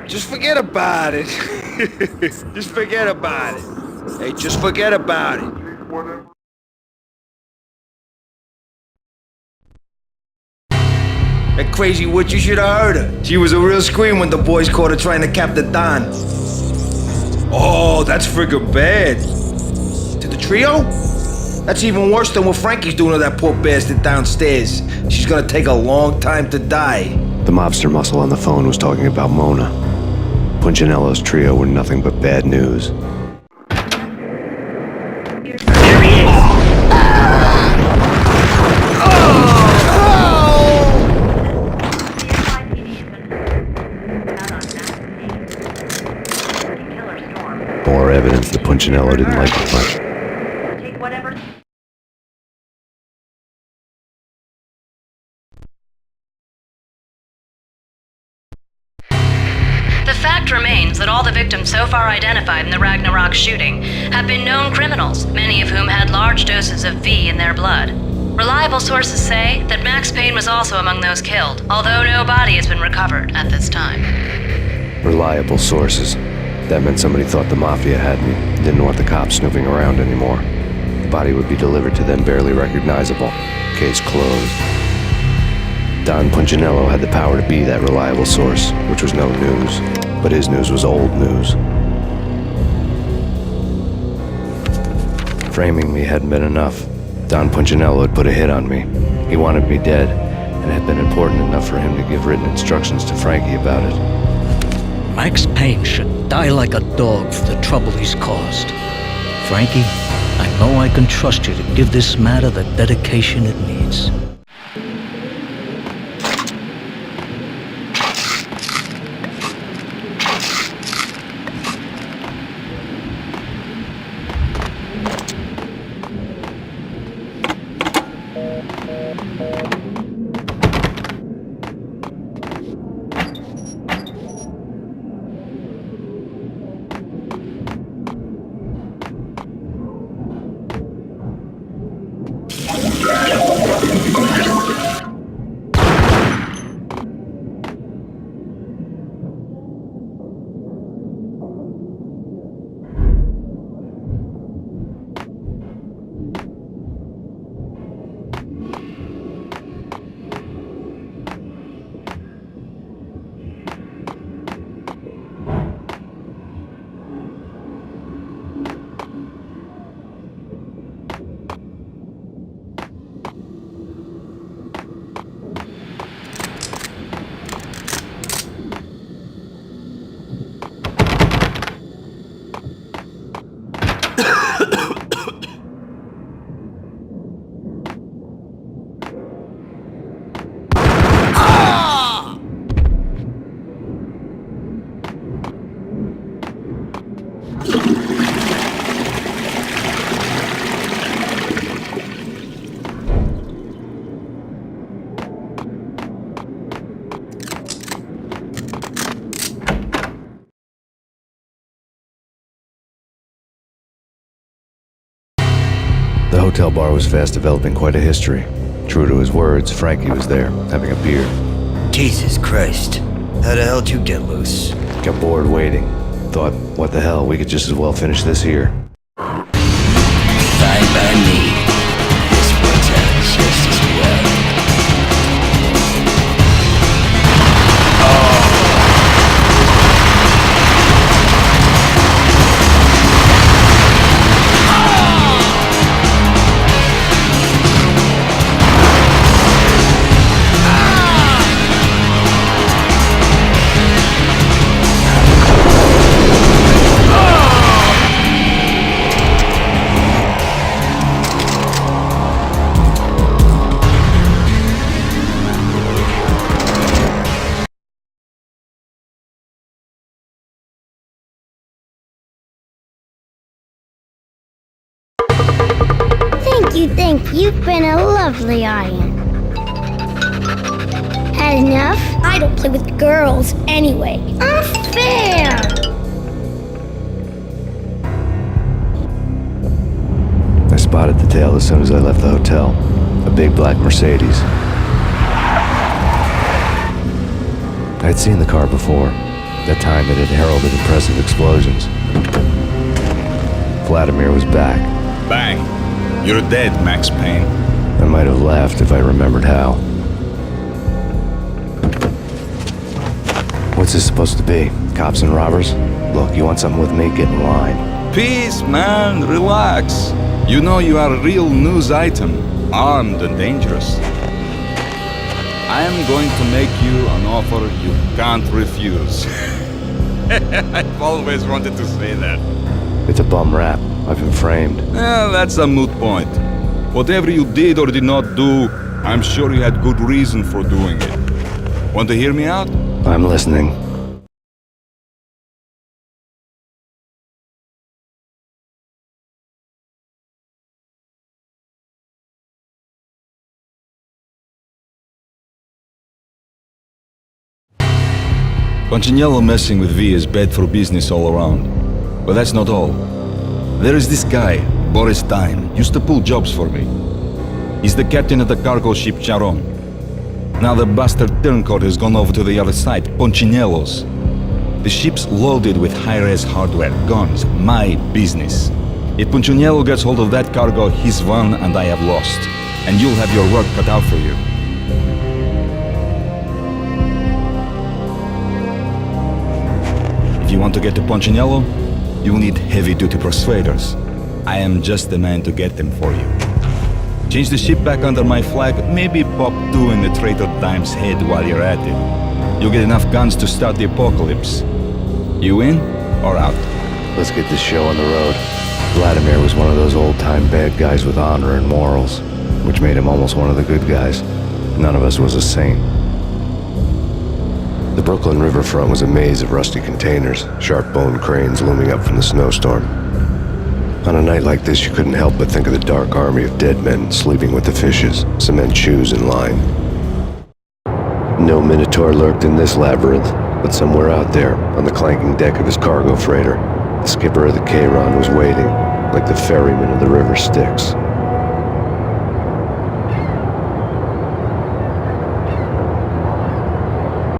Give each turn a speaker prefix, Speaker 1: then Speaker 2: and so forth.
Speaker 1: Just forget about it. Just forget about it. Hey, just forget about it. That crazy witch, you should have heard her. She was a real scream when the boys caught her trying to cap the Don. Oh, that's friggin' bad. To the trio? That's even worse than what Frankie's doing to that poor bastard downstairs. She's gonna take a long time to die.
Speaker 2: The mobster muscle on the phone was talking about Mona. Punchinello's trio were nothing but bad news.
Speaker 1: There he is!
Speaker 2: More evidence that Punchinello didn't like it much.
Speaker 3: The fact remains that all the victims so far identified in the Ragnarok shooting have been known criminals, many of whom had large doses of V in their blood. Reliable sources say that Max Payne was also among those killed, although no body has been recovered at this time.
Speaker 2: Reliable sources. That meant somebody thought the Mafia had me, didn't want the cops snooping around anymore. The body would be delivered to them barely recognizable. Case closed. Don Punchinello had the power to be that reliable source, which was no news, but his news was old news. Framing me hadn't been enough. Don Punchinello had put a hit on me. He wanted me dead, and it had been important enough for him to give written instructions to Frankie about it.
Speaker 4: Max Payne should die like a dog for the trouble he's caused. Frankie, I know I can trust you to give this matter the dedication it needs.
Speaker 2: The hotel bar was fast developing quite a history. True to his words, Frankie was there, having a beer.
Speaker 5: Jesus Christ. How the hell did you get loose?
Speaker 2: Got bored waiting. Thought, what the hell, we could just as well finish this here.
Speaker 5: Fine by me. This works out just as well.
Speaker 6: Thank you. You've been a lovely iron. Had enough? I don't play with girls anyway. Unfair!
Speaker 2: I spotted the tail as soon as I left the hotel. A big black Mercedes. I'd seen the car before. That time it had heralded impressive explosions. Vladimir was back.
Speaker 7: Bang! You're dead, Max Payne.
Speaker 2: I might have laughed if I remembered how. What's this supposed to be? Cops and robbers? Look, you want something with me? Get in line.
Speaker 7: Peace, man. Relax. You know you are a real news item, armed and dangerous. I am going to make you an offer you can't refuse. I've always wanted to say that.
Speaker 2: It's a bum rap. I've been framed.
Speaker 7: Well, that's a moot point. Whatever you did or did not do, I'm sure you had good reason for doing it. Want to hear me out?
Speaker 2: I'm listening.
Speaker 7: Punchinello messing with V is bad for business all around. But that's not all. There is this guy, Boris Dime, used to pull jobs for me. He's the captain of the cargo ship Charon. Now the bastard turncoat has gone over to the other side, Punchinello's. The ship's loaded with high-res hardware, guns, my business. If Punchinello gets hold of that cargo, he's won and I have lost. And you'll have your work cut out for you. If you want to get to Punchinello, you will need heavy-duty persuaders. I am just the man to get them for you. Change the ship back under my flag, maybe pop 2 in the traitor Dime's head while you're at it. You'll get enough guns to start the apocalypse. You in or out?
Speaker 2: Let's get this show on the road. Vladimir was one of those old-time bad guys with honor and morals, which made him almost one of the good guys. None of us was a saint. The Brooklyn riverfront was a maze of rusty containers, sharp-boned cranes looming up from the snowstorm. On a night like this, you couldn't help but think of the dark army of dead men sleeping with the fishes, cement shoes in line. No Minotaur lurked in this labyrinth, but somewhere out there, on the clanking deck of his cargo freighter, the skipper of the Chiron was waiting, like the ferryman of the river Styx.